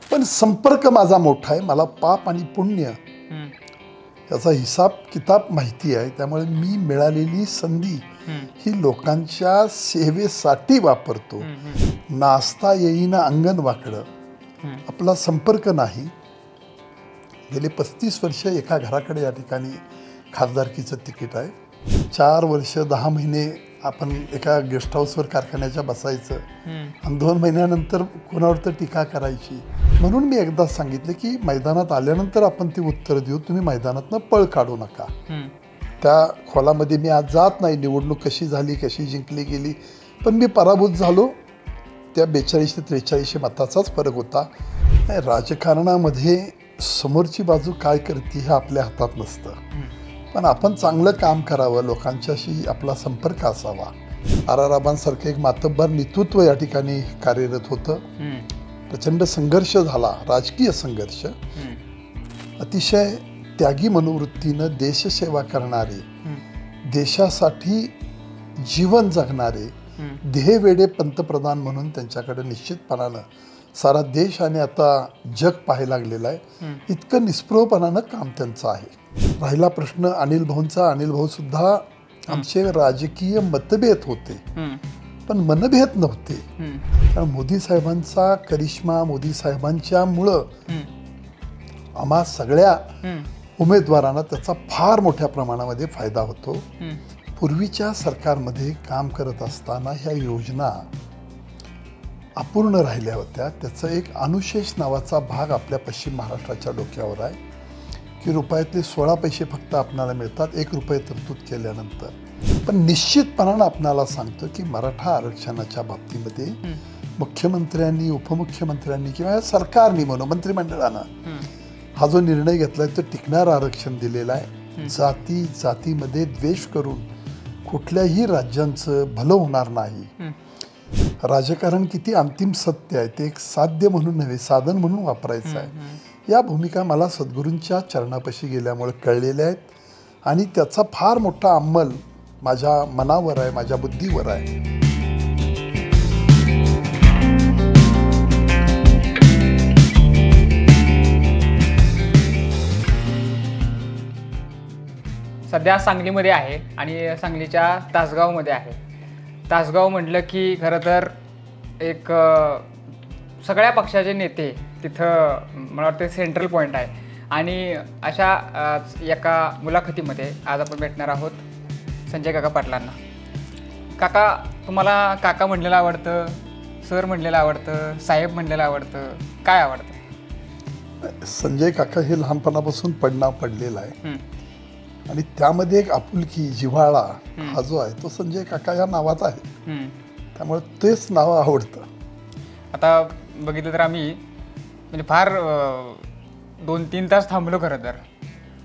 पण संपर्क माझा मोठा आहे, मला पाप आणि पुण्य याचा हिसाब किताब माहिती आहे. त्यामुळे मी मिळालेली संधी ही लोकांच्या सेवेसाठी वापरतो. नाचता येईना अंगण वाकडं, आपला संपर्क नाही. गेले 35 वर्ष एका घराकडे या ठिकाणी खासदारकीचं तिकीट आहे. 4 वर्ष 10 महिने आपण एका गेस्ट हाऊसवर कारखान्याच्या बसायचं आणि 2 महिन्यानंतर कोणावर तर टीका करायची. म्हणून मी एकदा सांगितलं की मैदानात आल्यानंतर आपण ती उत्तर देऊ, तुम्ही मैदानातनं पळ काढू नका. त्या खोलामध्ये मी आज जात नाही, निवडणूक कशी झाली, कशी जिंकली गेली, पण मी पराभूत झालो. त्या 42 ते 43 मताचाच फरक होता. राजकारणामध्ये समोरची बाजू काय करते हे आपल्या हातात नसतं, पण आपण चांगलं काम करावं, लोकांच्याशी आपला संपर्क असावा. आराराबांसारखं एक मातब्बर नेतृत्व या ठिकाणी कार्यरत होतं. प्रचंड संघर्ष झाला, राजकीय संघर्ष. अतिशय त्यागी मनोवृत्तीनं देशसेवा करणारे, देशासाठी जीवन जगणारे, ध्येयवेडे पंतप्रधान म्हणून त्यांच्याकडे निश्चितपणानं सारा देश आणि आता जग पाहायला लागलेलं आहे. इतकं निस्पृहपणानं काम त्यांचं आहे. राहिला प्रश्न अनिल भाऊंचा, अनिल भाऊ सुद्धा आमचे राजकीय मतभेद होते, पण मनभेद नव्हते. कारण मोदी साहेबांचा करिश्मा, मोदी साहेबांच्यामुळं आम्हा सगळ्या उमेदवारांना त्याचा फार मोठ्या प्रमाणामध्ये फायदा होतो. पूर्वीच्या सरकारमध्ये काम करत असताना ह्या योजना अपूर्ण राहिल्या होत्या. त्याचा एक अनुशेष नावाचा भाग आपल्या पश्चिम महाराष्ट्राच्या डोक्यावर आहे की रुपयातले 16 पैसे फक्त आपणाला मिळतात 1 रुपये तरतूद केल्यानंतर. पण निश्चितपणानं आपणाला सांगतो की मराठा आरक्षणाच्या बाबतीमध्ये मुख्यमंत्र्यांनी, उपमुख्यमंत्र्यांनी किंवा सरकारने म्हणून मंत्रिमंडळानं हा जो निर्णय घेतला आहे तो टिकणारं आरक्षण दिलेलं आहे. जातीमध्ये द्वेष करून कुठल्याही राज्यांचं भलं होणार नाही. राजकारण किती अंतिम सत्य आहे ते एक साध्य म्हणून नव्हे, साधन म्हणून वापरायचं आहे. या भूमिका मला सद्गुरूंच्या चरणापाशी गेल्यामुळे कळलेल्या आहेत आणि त्याचा फार मोठा अंमल माझ्या मनावर आहे, माझ्या बुद्धीवर आहे. सध्या सांगलीमध्ये आहे आणि सांगलीच्या तासगावमध्ये आहे. तासगाव म्हटलं की खरं तर एक सगळ्या पक्षाचे नेते तिथं मला वाटतं सेंट्रल पॉईंट आहे. आणि अशा एका मुलाखतीमध्ये आज आपण भेटणार आहोत संजय काका पाटलांना. काका, तुम्हाला काका म्हणलेलं आवडतं, सर म्हणलेलं आवडतं, साहेब म्हणलेलं आवडतं, काय आवडतं? संजय काका हे लहानपणापासून पडनाव पडलेलं आहे आणि त्यामध्ये एक आपुलकी, जिव्हाळा हा जो आहे तो संजय काका या नावात आहे. त्यामुळे तेच नाव आवडतं. आता बघितलं तर आम्ही म्हणजे फार 2-3 तास थांबलो खरं तर,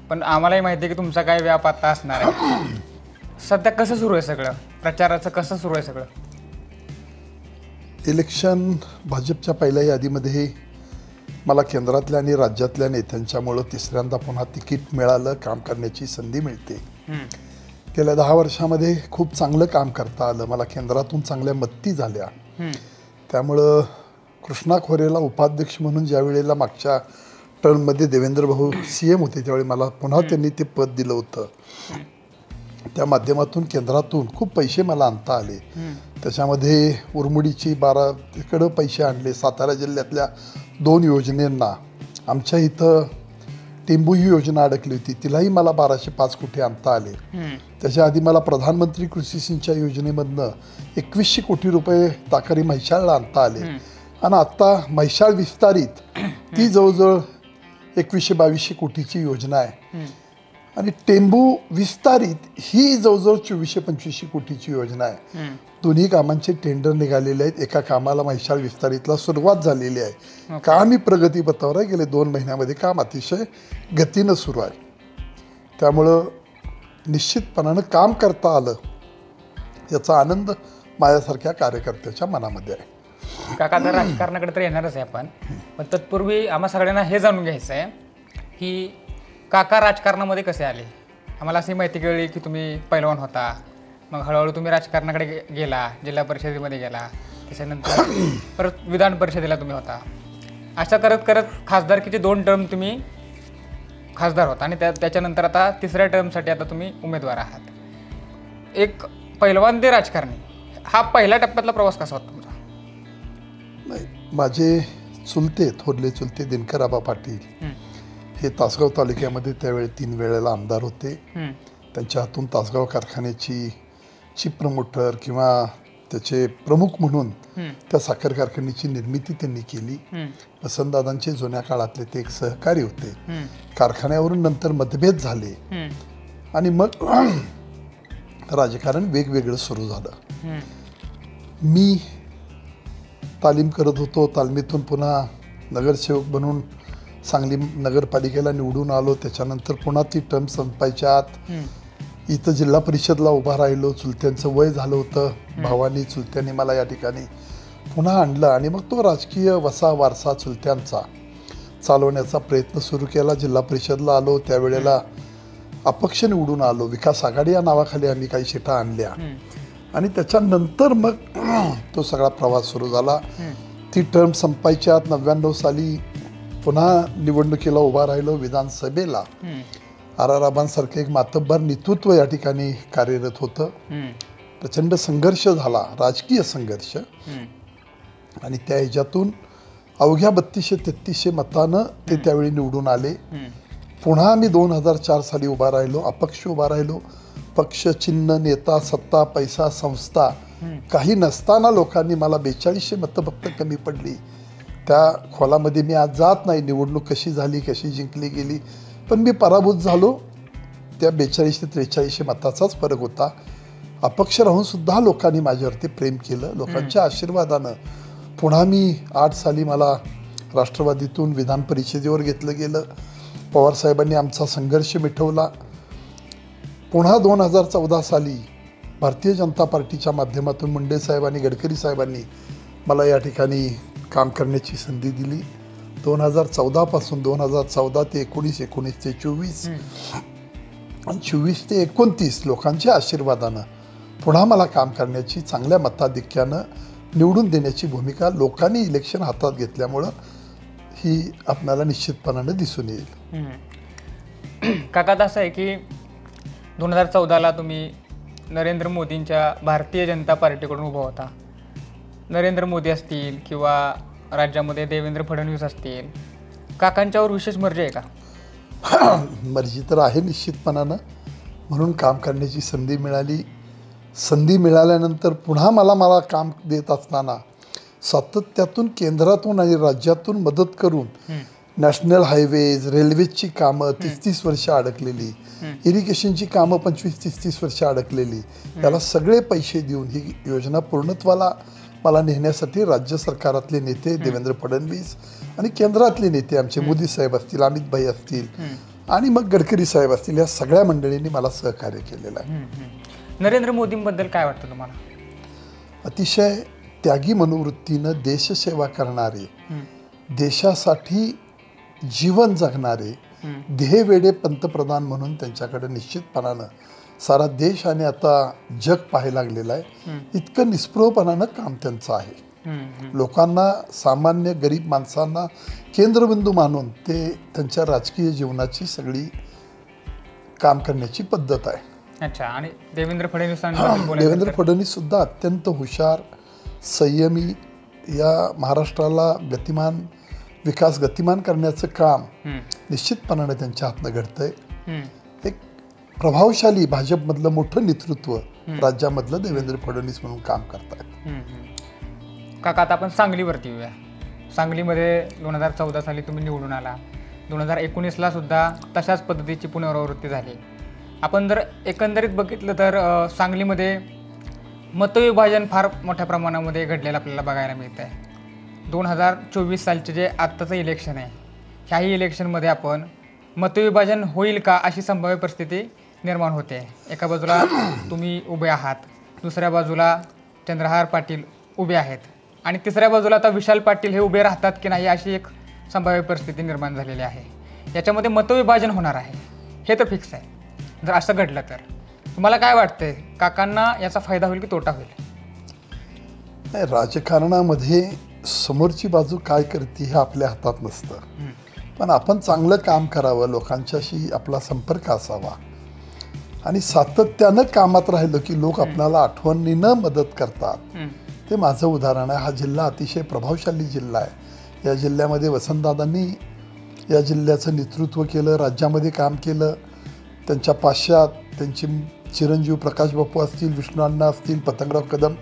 पण आम्हालाही माहिती आहे की तुमचा काय व्याप आता असणार आहे. सध्या कसं सुरू आहे सगळं, प्रचाराचं कसं सुरू आहे सगळं? इलेक्शन भाजपच्या पहिल्या यादीमध्ये मला केंद्रातल्या आणि राज्यातल्या नेत्यांच्यामुळं तिसऱ्यांदा पुन्हा तिकीट मिळालं, काम करण्याची संधी मिळते. गेल्या 10 वर्षामध्ये खूप चांगलं काम करता आलं. मला केंद्रातून चांगल्या मत्ती झाल्या. त्यामुळं कृष्णा खोरेला उपाध्यक्ष म्हणून ज्या वेळेला मागच्या टर्ममध्ये देवेंद्र भाऊ CM होते त्यावेळी मला पुन्हा त्यांनी ते पद दिलं होतं. त्या माध्यमातून केंद्रातून खूप पैसे मला आणता आले. त्याच्यामध्ये उरमुडीची 12 तिकडं पैसे आणले. सातारा जिल्ह्यातल्या 2 योजनेंना, आमच्या इथं टेंबू ही योजना अडकली होती, तिलाही मला 1205 कोटी आणता आले. त्याच्या आधी मला प्रधानमंत्री कृषी सिंचाई योजनेमधनं 2100 कोटी रुपये ताकारी म्हैसाळला आणता आले. आणि आत्ता म्हैसाळ विस्तारित ती जवळजवळ 2100-2200 कोटीची योजना आहे. आणि टेंबू विस्तारित ही जवळजवळ 2400-2500 कोटीची योजना आहे. दोन्ही कामांचे टेंडर निघालेले आहेत. एका कामाला म्हैसाळ विस्तारितला सुरुवात झालेली आहे. कामही प्रगतीपथावर आहे. गेले 2 महिन्यामध्ये काम अतिशय गतीनं सुरू आहे. त्यामुळं निश्चितपणानं काम करता आलं याचा आनंद माझ्यासारख्या कार्यकर्त्याच्या मनामध्ये आहे. काका, तर राजकारणाकडे तर येणारच आहे आपण, पण तत्पूर्वी आम्हा सगळ्यांना हे जाणून घ्यायचं आहे की काका राजकारणामध्ये कसे आले. आम्हाला अशी माहिती कळली की तुम्ही पैलवान होता, मग हळूहळू तुम्ही राजकारणाकडे गेला, जिल्हा परिषदेमध्ये गेला, त्याच्यानंतर परत विधान परिषदेला तुम्ही होता. अशा करत करत खासदारकीचे 2 टर्म तुम्ही खासदार होता आणि त्याच्यानंतर आता 3ऱ्या टर्मसाठी आता तुम्ही उमेदवार आहात. एक पैलवान राजकारणी, हा पहिल्या टप्प्यातला प्रवास कसा होता तुमचा? नाही, माझे चुलते, थोरले चुलते दिनकर आबा पाटील हे तासगाव तालुक्यामध्ये त्यावेळी 3 वेळेला आमदार होते. त्यांच्या हातून तासगाव कारखान्याची चीफ प्रमोटर किंवा त्याचे प्रमुख म्हणून त्या साखर कारखान्याची निर्मिती त्यांनी केली. वसंतदादांचे जुन्या काळातले ते एक सहकारी होते. कारखान्यावरून नंतर मतभेद झाले आणि मग राजकारण वेगवेगळं सुरू झालं. मी तालीम करत होतो. तालमीतून पुन्हा नगरसेवक बनून सांगली नगरपालिकेला निवडून आलो. त्याच्यानंतर पुन्हा ती टर्म संपायच्या आत इथं जिल्हा परिषदला उभा राहिलो. चुलत्यांचं वय झालं होतं. भावानी चुलत्यांनी मला या ठिकाणी पुन्हा आणलं आणि मग तो राजकीय वसा वारसा चुलत्यांचा चालवण्याचा प्रयत्न सुरू केला. जिल्हा परिषदला आलो. त्यावेळेला अपक्ष निवडून आलो. विकास आघाडी या नावाखाली आम्ही काही शिटा आणल्या आणि त्याच्यानंतर मग तो सगळा प्रवास सुरू झाला. ती टर्म संपायच्या आत 99 साली पुन्हा निवडणुकीला उभा राहिलो. विधानसभेला आराराबांसारखं एक मातब्बर नेतृत्व या ठिकाणी कार्यरत होतं. प्रचंड संघर्ष झाला, राजकीय संघर्ष, आणि त्या ह्याच्यातून अवघ्या 3200-3300 मतानं ते त्यावेळी निवडून आले. पुन्हा आम्ही 2004 साली उभा राहिलो, अपक्ष उभा राहिलो. पक्ष, चिन्ह, नेता, सत्ता, पैसा, संस्था काही नसताना लोकांनी मला 4200 मतं फक्त कमी पडली. त्या खोलामध्ये मी आज जात नाही, निवडणूक कशी झाली, कशी जिंकली गेली, पण मी पराभूत झालो. त्या 4200 ते 4300 मताचाच फरक होता. अपक्ष राहून सुद्धा लोकांनी माझ्यावरती प्रेम केलं. लोकांच्या आशीर्वादानं पुन्हा मी 8 साली मला राष्ट्रवादीतून विधान परिषदेवर घेतलं गेलं. पवारसाहेबांनी आमचा संघर्ष मिटवला. पुन्हा 2014 साली भारतीय जनता पार्टीच्या माध्यमातून मुंडे साहेब आणि गडकरी साहेबांनी मला या ठिकाणी काम करण्याची संधी दिली. 2014 पासून 2014 ते 19, 19 ते 24 आणि 24 ते 29 लोकांच्या आशीर्वादानं पुन्हा मला काम करण्याची, चांगल्या मताधिक्यानं निवडून देण्याची भूमिका लोकांनी इलेक्शन हातात घेतल्यामुळं ही आपल्याला निश्चितपणानं दिसून येईल. काका, असं आहे की 2014ला तुम्ही नरेंद्र मोदींच्या भारतीय जनता पार्टीकडून उभा होता. नरेंद्र मोदी असतील किंवा राज्यामध्ये देवेंद्र फडणवीस असतील, काकांच्यावर विशेष मर्जी आहे का? मर्जी तर आहे निश्चितपणानं. म्हणून काम करण्याची संधी मिळाली. संधी मिळाल्यानंतर पुन्हा मला काम देत असताना सातत्यातून केंद्रातून आणि राज्यातून मदत करून नॅशनल हायवेज, रेल्वेची कामं 30-30 वर्ष अडकलेली, इरिगेशनची कामं 25-30 वर्ष अडकलेली, त्याला सगळे पैसे देऊन ही योजना पूर्णत्वाला मला नेण्यासाठी राज्य सरकारातले नेते देवेंद्र फडणवीस आणि केंद्रातले नेते आमचे मोदी साहेब असतील, अमित भाई असतील आणि मग गडकरी साहेब असतील, या सगळ्या मंडळींनी मला सहकार्य केलेलं आहे. नरेंद्र मोदींबद्दल काय वाटतं तुम्हाला? अतिशय त्यागी मनोवृत्तीनं देशसेवा करणारे, देशासाठी जीवन जगणारे, ध्येयवेडे पंतप्रधान म्हणून त्यांच्याकडे निश्चितपणानं सारा देश आणि आता जग पाहायला लागलेलं आहे. इतकं निस्पृहपणानं काम त्यांचं आहे. लोकांना, सामान्य गरीब माणसांना केंद्रबिंदू मानून ते त्यांच्या राजकीय जीवनाची सगळी काम करण्याची पद्धत आहे. अच्छा. आणि देवेंद्र फडणवीस सुद्धा अत्यंत हुशार, संयमी, या महाराष्ट्राला विकास गतिमान करण्याचं काम निश्चितपणाने त्यांच्या हातनं घडतंय. एक प्रभावशाली भाजपमधलं मोठं नेतृत्व राज्यामधलं देवेंद्र फडणवीस म्हणून काम करतायत. काका, आता आपण सांगलीवरती येऊया. सांगलीमध्ये 2014 साली तुम्ही निवडून आला. 2019ला सुद्धा तशाच पद्धतीची पुनरावृत्ती झाली. आपण जर एकंदरीत बघितलं तर सांगलीमध्ये मतविभाजन फार मोठ्या प्रमाणामध्ये घडलेलं आपल्याला बघायला मिळत आहे. 2024 सालचे जे आत्ताचं इलेक्शन आहे, ह्याही इलेक्शनमध्ये आपण मतविभाजन होईल का अशी संभाव्य परिस्थिती निर्माण होते. एका बाजूला तुम्ही उभे आहात, दुसऱ्या बाजूला चंद्रहार पाटील उभे आहेत आणि तिसऱ्या बाजूला आता विशाल पाटील हे उभे राहतात की नाही अशी एक संभाव्य परिस्थिती निर्माण झालेली आहे. याच्यामध्ये मतविभाजन होणार आहे हे तर फिक्स आहे. जर असं घडलं तर तुम्हाला काय वाटतंय, काकांना याचा फायदा होईल की तोटा होईल? राजकारणामध्ये समोरची बाजू काय करते हे आपल्या हातात नसतं, पण आपण चांगलं काम करावं, लोकांच्याशी आपला संपर्क असावा आणि सातत्यानं कामात राहिलं की लोक आपल्याला आठवणीनं मदत करतात. ते माझं उदाहरण आहे. हा जिल्हा अतिशय प्रभावशाली जिल्हा आहे. या जिल्ह्यामध्ये वसंतदादांनी या जिल्ह्याचं नेतृत्व केलं, राज्यामध्ये काम केलं. त्यांच्या पाश्चात त्यांचे चिरंजीव प्रकाश बापू असतील, विष्णू अण्णा असतील, पतंगराव कदम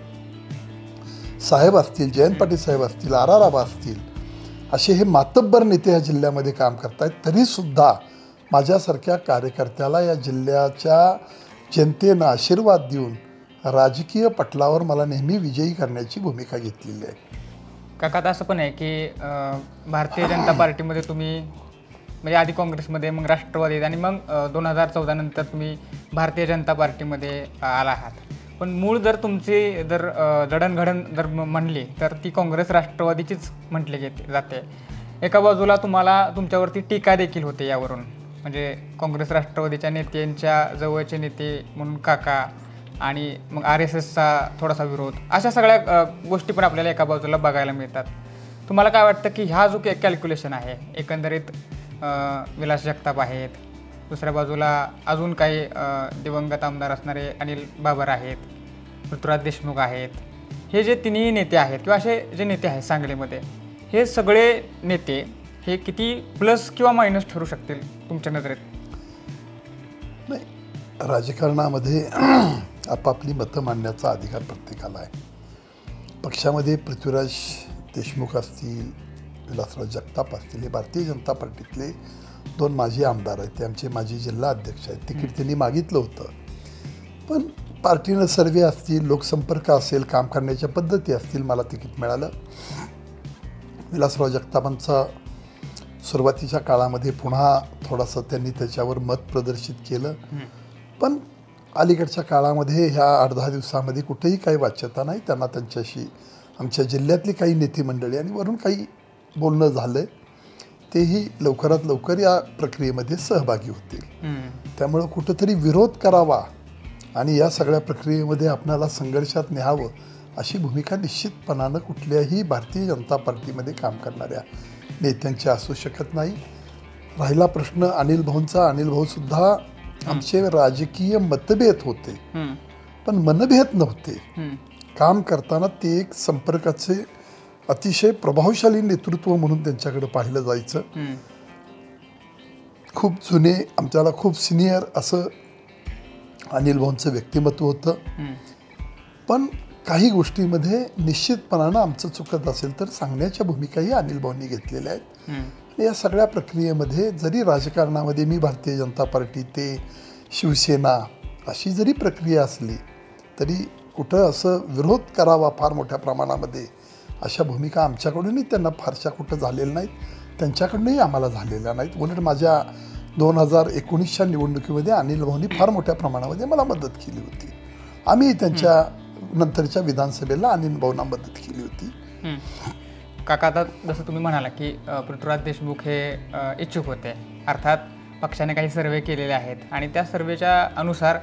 साहेब असतील, जयंत पाटील साहेब असतील, RR आबा असतील, असे हे मातब्बर नेते या जिल्ह्यामध्ये काम करत आहेत. तरीसुद्धा माझ्यासारख्या कार्यकर्त्याला या जिल्ह्याच्या जनतेनं आशीर्वाद देऊन राजकीय पटलावर मला नेहमी विजयी करण्याची भूमिका घेतलेली आहे. काका आता असं पण आहे की भारतीय जनता पार्टीमध्ये तुम्ही म्हणजे आधी काँग्रेसमध्ये, मग राष्ट्रवादीत आणि मग 2014 नंतर तुम्ही भारतीय जनता पार्टीमध्ये आला आहात. पण मूळ जर तुमची जर जडणघडण जर म्हणली तर ती काँग्रेस राष्ट्रवादीचीच म्हटली जाते. एका बाजूला तुम्हाला तुमच्यावरती टीका देखील होते यावरून, म्हणजे काँग्रेस राष्ट्रवादीच्या नेत्यांच्या जवळचे नेते म्हणून काका आणि मग RSSचा थोडासा विरोध, अशा सगळ्या गोष्टी पण आपल्याला एका बाजूला बघायला मिळतात. तुम्हाला काय वाटतं की हा जो कॅल्क्युलेशन आहे, एकंदरीत विलास जगताप आहेत, दुसऱ्या बाजूला अजून काही दिवंगत आमदार असणारे अनिल बाबर आहेत, पृथ्वीराज देशमुख आहेत, हे जे तिन्ही नेते आहेत किंवा असे जे नेते आहेत सांगलीमध्ये, हे सगळे नेते हे किती प्लस किंवा मायनस ठरू शकतील तुमच्या नजरेत? नाही, राजकारणामध्ये आपापली मतं मांडण्याचा अधिकार प्रत्येकाला आहे. पक्षामध्ये पृथ्वीराज देशमुख असतील, विलासराव जगताप असतील, हे भारतीय जनता पार्टीतले 2 माजी आमदार आहेत. ते आमचे माजी जिल्हा अध्यक्ष आहेत. तिकीट त्यांनी मागितलं होतं, पण पार्टीनं सर्वे असतील, लोकसंपर्क असेल, काम करण्याच्या पद्धती असतील, मला तिकीट मिळालं. विलासराव जगतापांचा सुरुवातीच्या काळामध्ये पुन्हा थोडंसं त्यांनी त्याच्यावर मत प्रदर्शित केलं, पण अलीकडच्या काळामध्ये ह्या 8-10 दिवसामध्ये कुठेही काही वाच्यता नाही. त्यांना त्यांच्याशी आमच्या जिल्ह्यातली काही नेते मंडळी आणि वरून काही बोलणं झालं, तेही लवकरात लवकर या प्रक्रियेमध्ये सहभागी होतील. त्यामुळं कुठंतरी विरोध करावा आणि या सगळ्या प्रक्रियेमध्ये आपल्याला संघर्षात न्यावं अशी भूमिका निश्चितपणानं कुठल्याही भारतीय जनता पार्टीमध्ये काम करणाऱ्या नेत्यांची असू शकत नाही. राहिला प्रश्न अनिल भाऊंचा, अनिल भाऊसुद्धा आमचे राजकीय मतभेद होते, पण मनभेद नव्हते. काम करताना ते एक संपर्काचे अतिशय प्रभावशाली नेतृत्व म्हणून त्यांच्याकडे पाहिलं जायचं. खूप जुने, आमच्याला खूप सिनियर असं अनिल भाऊंचं व्यक्तिमत्व होतं, पण काही गोष्टीमध्ये निश्चितपणानं आमचं चुकत असेल तर सांगण्याच्या भूमिकाही अनिल भाऊंनी घेतलेल्या आहेत. या सगळ्या प्रक्रियेमध्ये जरी राजकारणामध्ये मी भारतीय जनता पार्टी ते शिवसेना अशी जरी प्रक्रिया असली तरी कुठं असं विरोध करावा फार मोठ्या प्रमाणामध्ये अशा भूमिका आमच्याकडूनही त्यांना फारशा कुठं झालेल्या नाहीत, त्यांच्याकडूनही आम्हाला झालेल्या नाहीत. उलट माझ्या 2019च्या निवडणुकीमध्ये अनिल भाऊंनी फार मोठ्या प्रमाणामध्ये मला मदत केली होती. आम्ही त्यांच्या नंतरच्या विधानसभेला अनिल भाऊंना मदत केली होती. काका, आता जसं तुम्ही म्हणाला की पृथ्वीराज देशमुख हे इच्छुक होते, अर्थात पक्षाने काही सर्वे केलेले आहेत आणि त्या सर्वेच्या अनुसार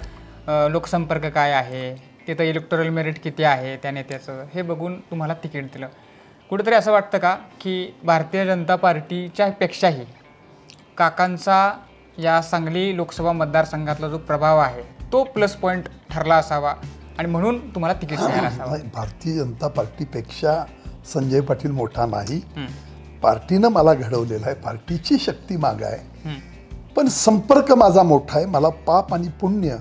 लोकसंपर्क काय आहे, तिथं इलेक्टोरल मेरिट किती आहे त्या नेत्याचं, हे बघून तुम्हाला तिकीट दिलं. कुठेतरी असं वाटतं का की भारतीय जनता पार्टीच्या पेक्षाही काकांचा या सांगली लोकसभा मतदारसंघातला जो प्रभाव आहे तो प्लस पॉईंट ठरला असावा आणि म्हणून तुम्हाला तिकीट मिळालं असावं? भारतीय जनता पार्टीपेक्षा संजय पाटील मोठा नाही. पार्टीनं मला घडवलेलं आहे, पार्टीची शक्ती मागं आहे, पण संपर्क माझा मोठा आहे. मला पाप आणि पुण्य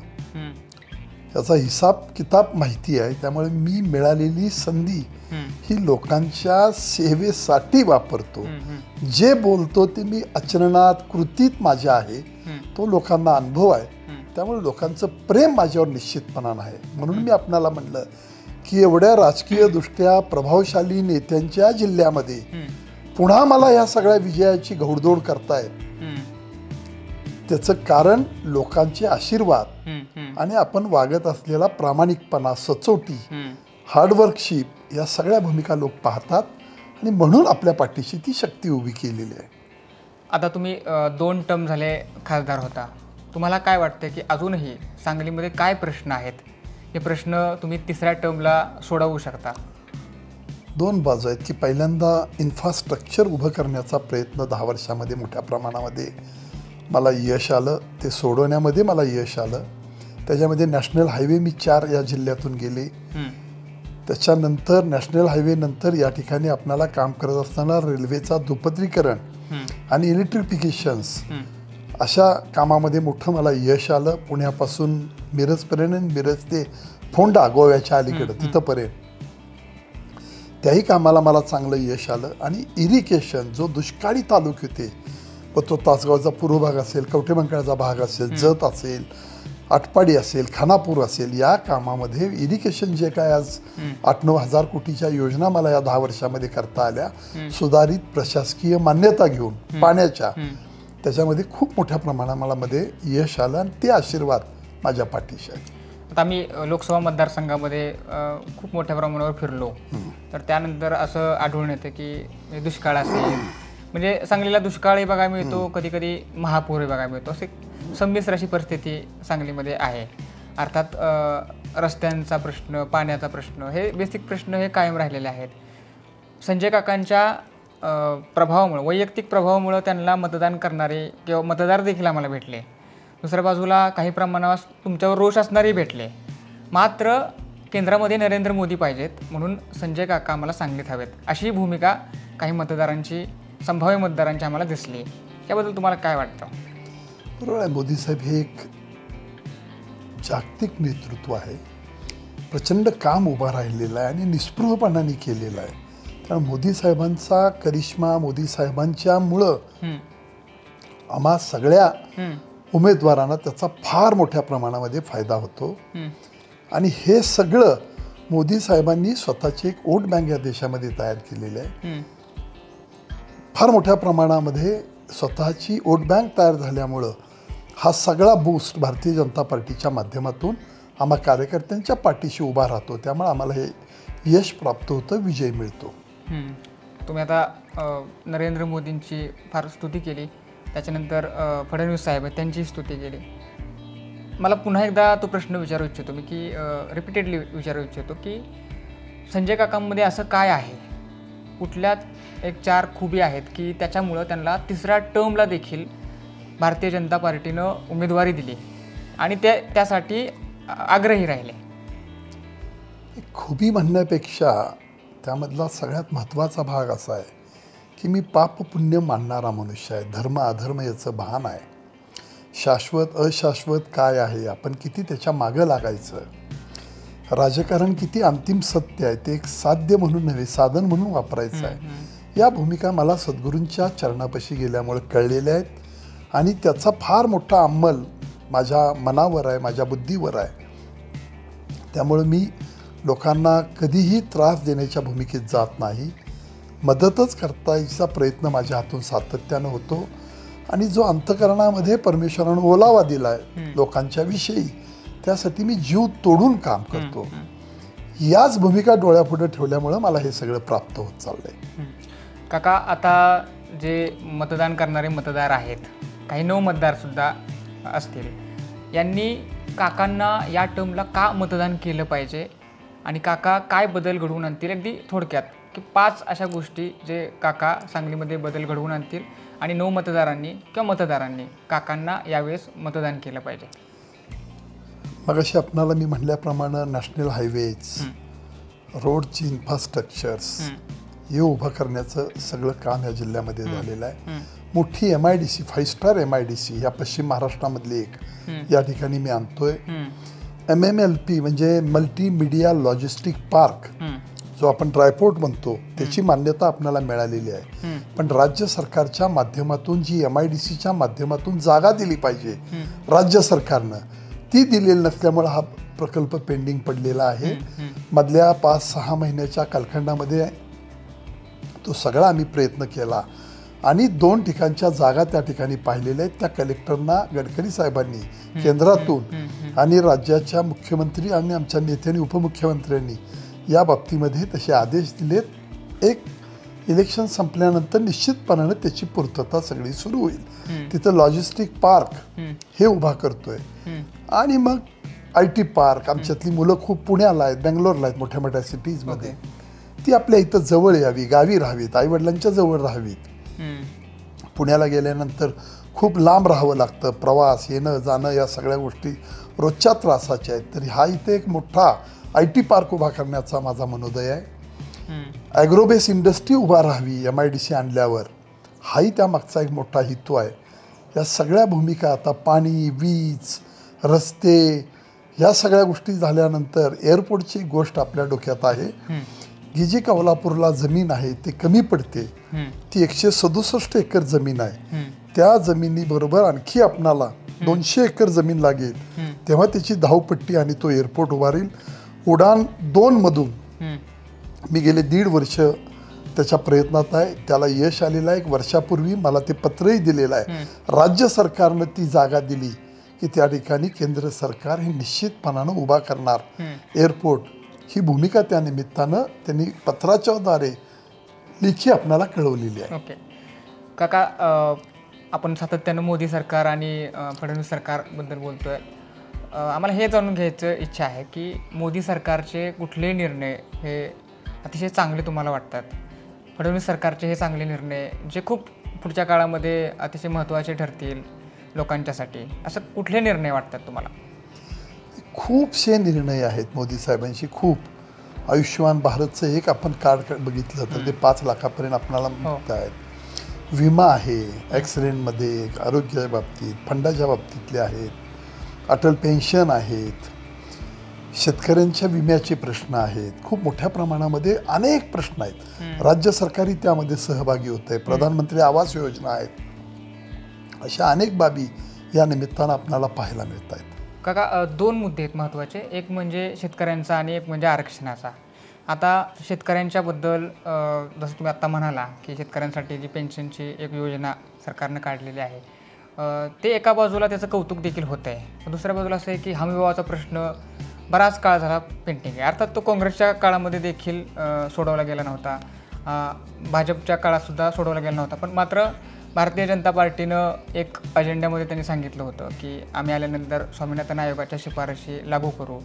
याचा हिसाब किताब माहिती आहे. त्यामुळे मी मिळालेली संधी ही लोकांच्या सेवेसाठी वापरतो. जे बोलतो ते मी आचरणात, कृतीत माझ्या आहे, तो लोकांना अनुभव आहे. त्यामुळे लोकांचं प्रेम माझ्यावर निश्चितपणानं आहे. म्हणून मी आपणाला म्हणलं की एवढ्या राजकीयदृष्ट्या प्रभावशाली नेत्यांच्या जिल्ह्यामध्ये पुन्हा मला या सगळ्या विजयाची घौडदौड करतायत, त्याचं कारण लोकांचे आशीर्वाद आणि आपण वागत असलेला प्रामाणिकपणा, सचोटी, हार्डवर्कशिप या सगळ्या भूमिका लोक पाहतात आणि म्हणून आपल्या पाठीशी ती शक्ती उभी केलेली आहे. आता तुम्ही 2 टर्म झाले खासदार होता, तुम्हाला काय वाटतं की अजूनही सांगलीमध्ये काय प्रश्न आहेत, हे प्रश्न तुम्ही 3ऱ्या टर्मला सोडवू शकता? दोन बाजू आहेत की पहिल्यांदा इन्फ्रास्ट्रक्चर उभं करण्याचा प्रयत्न 10 वर्षामध्ये मोठ्या प्रमाणामध्ये मला यश आलं. ते सोडवण्यामध्ये मला यश आलं. त्याच्यामध्ये नॅशनल हायवे मी 4 या जिल्ह्यातून गेले. त्याच्यानंतर नॅशनल हायवे नंतर या ठिकाणी आपल्याला काम करत असताना रेल्वेचा दुपदरीकरण आणि इलेक्ट्रिफिकेशन्स अशा कामामध्ये मोठं मला यश आलं. पुण्यापासून मिरजपर्यंत, मिरज ते फोंडा गोव्याच्या अलीकडं तिथंपर्यंत त्याही कामाला मला चांगलं यश आलं. आणि इरिगेशन जो दुष्काळी तालुके होते, व तो तासगावचा पूर्व भाग असेल, कवठेमंकाळचा भाग असेल, जत असेल, आटपाडी असेल, खानापूर असेल, या कामामध्ये इरिगेशन जे काय आज 8-9 हजार कोटीच्या योजना मला या 10 वर्षामध्ये करता आल्या, सुधारित प्रशासकीय मान्यता घेऊन पाण्याच्या, त्याच्यामध्ये खूप मोठ्या प्रमाणामध्ये यश आलं. आणि ते आशीर्वाद माझ्या पाठीशी आहे. आता आम्ही लोकसभा मतदारसंघामध्ये खूप मोठ्या प्रमाणावर फिरलो, तर त्यानंतर असं आढळून येतं की दुष्काळ असेल, म्हणजे सांगलीला दुष्काळही बघायला मिळतो, कधी कधी महापूरही बघायला मिळतो. असे संमिश्र अशी परिस्थिती सांगलीमध्ये आहे. अर्थात रस्त्यांचा प्रश्न, पाण्याचा प्रश्न, हे बेसिक प्रश्न हे कायम राहिलेले आहेत. संजय काकांच्या प्रभावामुळे, वैयक्तिक प्रभावामुळे त्यांना मतदान करणारे किंवा मतदार देखील आम्हाला भेटले. दुसऱ्या बाजूला काही प्रमाणावर तुमच्यावर रोष असणारे भेटले. मात्र केंद्रामध्ये नरेंद्र मोदी पाहिजेत म्हणून संजय काका आम्हाला सांगलीत हवेत, अशी भूमिका काही मतदारांची, संभाव्य मतदारांची आम्हाला दिसली. त्याबद्दल तुम्हाला काय वाटतं? बरोबर आहे. मोदी साहेब हे एक जागतिक नेतृत्व आहे. प्रचंड काम उभा राहिलेलं आहे आणि निस्पृहपणाने केलेलं आहे. त्यामुळे मोदी साहेबांचा करिश्मा, मोदी साहेबांच्यामुळं आम्हा सगळ्या उमेदवारांना त्याचा फार मोठ्या प्रमाणामध्ये फायदा होतो. आणि हे सगळं मोदी साहेबांनी स्वतःची एक वोट बँक या देशामध्ये तयार केलेली आहे. फार मोठ्या प्रमाणामध्ये स्वतःची वोट बँक तयार झाल्यामुळं हा सगळा बूस्ट भारतीय जनता पार्टीच्या माध्यमातून आम्हा कार्यकर्त्यांच्या पाठीशी उभा राहतो. त्यामुळे आम्हाला हे यश प्राप्त होतं, विजय मिळतो. तुम्ही आता नरेंद्र मोदींची फार स्तुती केली, त्याच्यानंतर फडणवीस साहेब त्यांची स्तुती केली. मला पुन्हा एकदा तो प्रश्न विचारू इच्छितो मी, की रिपीटेडली विचारू इच्छितो की संजय काकांमध्ये असं काय आहे, कुठल्याच एक 4 खुबी आहेत की त्याच्यामुळं त्यांना 3ऱ्या टर्मला देखील भारतीय जनता पार्टीनं उमेदवारी दिली आणि त्यासाठी आग्रही राहिले. खुबी म्हणण्यापेक्षा त्यामधला सगळ्यात महत्त्वाचा भाग असा आहे की मी पाप पुण्य मानणारा मनुष्य आहे. धर्म अधर्म याचं भान आहे. शाश्वत अशाश्वत काय आहे, आपण किती त्याच्या मागं लागायचं, राजकारण किती अंतिम सत्य आहे, ते एक साध्य म्हणून नव्हे साधन म्हणून वापरायचं आहे. या भूमिका मला सद्गुरूंच्या चरणापाशी गेल्यामुळे कळलेल्या आहेत. आणि त्याचा फार मोठा अंमल माझ्या मनावर आहे, माझ्या बुद्धीवर आहे. त्यामुळे मी लोकांना कधीही त्रास देण्याच्या भूमिकेत जात नाही. मदतच करतायचा प्रयत्न माझ्या हातून सातत्यानं होतो. आणि जो अंतःकरणामध्ये परमेश्वरानं ओलावा दिला आहे लोकांच्या विषयी, त्यासाठी मी जीव तोडून काम करतो. याच भूमिका डोळ्यापुढे ठेवल्यामुळं मला हे सगळं प्राप्त होत चाललंय. काका, आता जे मतदान करणारे मतदार आहेत, काही नवमतदारसुद्धा असतील, यांनी काकांना या टर्मला का मतदान केलं पाहिजे आणि काका काय बदल घडवून आणतील? अगदी थोडक्यात की 5 अशा गोष्टी जे काका सांगलीमध्ये बदल घडवून आणतील आणि नवमतदारांनी किंवा मतदारांनी काकांना यावेळेस मतदान केलं पाहिजे. मगाशी आपणाला मी म्हटल्याप्रमाणे नॅशनल हायवेज, रोडची इन्फ्रास्ट्रक्चर्स हे उभं करण्याचं सगळं काम या जिल्ह्यामध्ये झालेलं आहे. मोठी MIDC, 5 स्टार MIDC या पश्चिम महाराष्ट्रामधली एक या ठिकाणी मी आणतोय. MMLP म्हणजे मल्टीमीडिया लॉजिस्टिक पार्क, जो आपण ड्रायपोर्ट म्हणतो, त्याची मान्यता आपल्याला मिळालेली आहे. पण राज्य सरकारच्या माध्यमातून जी MIDCच्या माध्यमातून जागा दिली पाहिजे राज्य सरकारनं, ती दिलेली नसल्यामुळे हा प्रकल्प पेंडिंग पडलेला आहे. मधल्या 5-6 महिन्याच्या कालखंडामध्ये तो सगळा आम्ही प्रयत्न केला आणि 2 ठिकाणच्या जागा त्या ठिकाणी पाहिलेल्या आहेत. त्या कलेक्टरना गडकरी साहेबांनी केंद्रातून आणि राज्याच्या मुख्यमंत्री आणि आमच्या नेत्यांनी, उपमुख्यमंत्र्यांनी या बाबतीमध्ये तसे आदेश दिलेत. एक इलेक्शन संपल्यानंतर निश्चितपणाने त्याची पूर्तता सगळी सुरू होईल. तिथं लॉजिस्टिक पार्क हे उभा करतोय. आणि मग IT पार्क, आमच्यातली मुलं खूप पुण्याला आहेत, बेंगलोरला आहेत, मोठ्या मोठ्या सिटीजमध्ये. ती आपल्या इथं जवळ यावी, गावी राहावीत, आईवडिलांच्या जवळ राहावीत. पुण्याला गेल्यानंतर खूप लांब राहावं लागतं, प्रवास येणं जाणं या सगळ्या गोष्टी रोजच्या त्रासाच्या आहेत. तरी हा इथे एक मोठा IT पार्क उभा करण्याचा माझा मनोदय आहे. ॲग्रोबेस इंडस्ट्री उभा राहावी MIDC आणल्यावर, हाही त्यामागचा एक मोठा हेतू आहे. या सगळ्या भूमिका आता पाणी, वीज, रस्ते या सगळ्या गोष्टी झाल्यानंतर एअरपोर्टची गोष्ट आपल्या डोक्यात आहे की जी कोल्हापूरला जमीन आहे ती कमी पडते. ती 167 एकर जमीन आहे. त्या जमिनीबरोबर आणखी आपणाला 200 एकर जमीन लागेल, तेव्हा त्याची धावपट्टी आणि तो एअरपोर्ट उभारेल. उडान 2 मधून मी गेले 1.5 वर्ष त्याच्या प्रयत्नात आहे. त्याला यश आलेलं आहे. 1 वर्षापूर्वी मला ते पत्रही दिलेलं आहे. राज्य सरकारनं ती जागा दिली की त्या ठिकाणी केंद्र सरकार हे निश्चितपणानं उभा करणार एअरपोर्ट. ही भूमिका त्या निमित्तानं त्यांनी पत्राच्याद्वारे लेखी आपल्याला कळवलेली आहे. ओके काका, आपण सातत्यानं मोदी सरकार आणि फडणवीस सरकारबद्दल बोलतोय. आम्हाला हे जाणून घ्यायचं इच्छा आहे की मोदी सरकारचे कुठले निर्णय हे अतिशय चांगले तुम्हाला वाटतात, फडणवीस सरकारचे हे चांगले निर्णय जे खूप पुढच्या काळामध्ये अतिशय महत्त्वाचे ठरतील लोकांच्यासाठी, असं कुठले निर्णय वाटतात तुम्हाला? खूपसे निर्णय आहेत मोदी साहेबांशी. खूप आयुष्यमान भारतचं एक आपण कार्ड बघितलं तर ते 5 लाखापर्यंत आपल्याला मिळत आहेत. विमा आहे, ॲक्सिडेंटमध्ये, आरोग्याच्या बाबतीत, फंडाच्या बाबतीतले आहेत, अटल पेन्शन आहेत, शेतकऱ्यांच्या विम्याचे प्रश्न आहेत. खूप मोठ्या प्रमाणामध्ये अनेक प्रश्न आहेत. राज्य सरकारही त्यामध्ये सहभागी होत आहे. प्रधानमंत्री आवास योजना आहेत. अशा अनेक बाबी या निमित्तानं आपल्याला पाहायला मिळत आहेत. काका, 2 मुद्दे आहेत महत्त्वाचे. एक म्हणजे शेतकऱ्यांचा आणि एक म्हणजे आरक्षणाचा. आता शेतकऱ्यांच्याबद्दल जसं तुम्ही आत्ता म्हणाला की शेतकऱ्यांसाठी जी पेन्शनची एक योजना सरकारनं काढलेली आहे, ते एका बाजूला त्याचं कौतुक देखील होतं आहे. दुसऱ्या बाजूला असं आहे की हमीभावाचा प्रश्न बराच काळ झाला पेंडिंग आहे. अर्थात तो काँग्रेसच्या काळामध्ये देखील सोडवला गेला नव्हता, भाजपच्या काळातसुद्धा सोडवला गेला नव्हता. पण मात्र भारतीय जनता पार्टीनं एक अजेंड्यामध्ये त्यांनी सांगितलं होतं की आम्ही आल्यानंतर स्वामीनाथन आयोगाच्या शिफारशी लागू करू,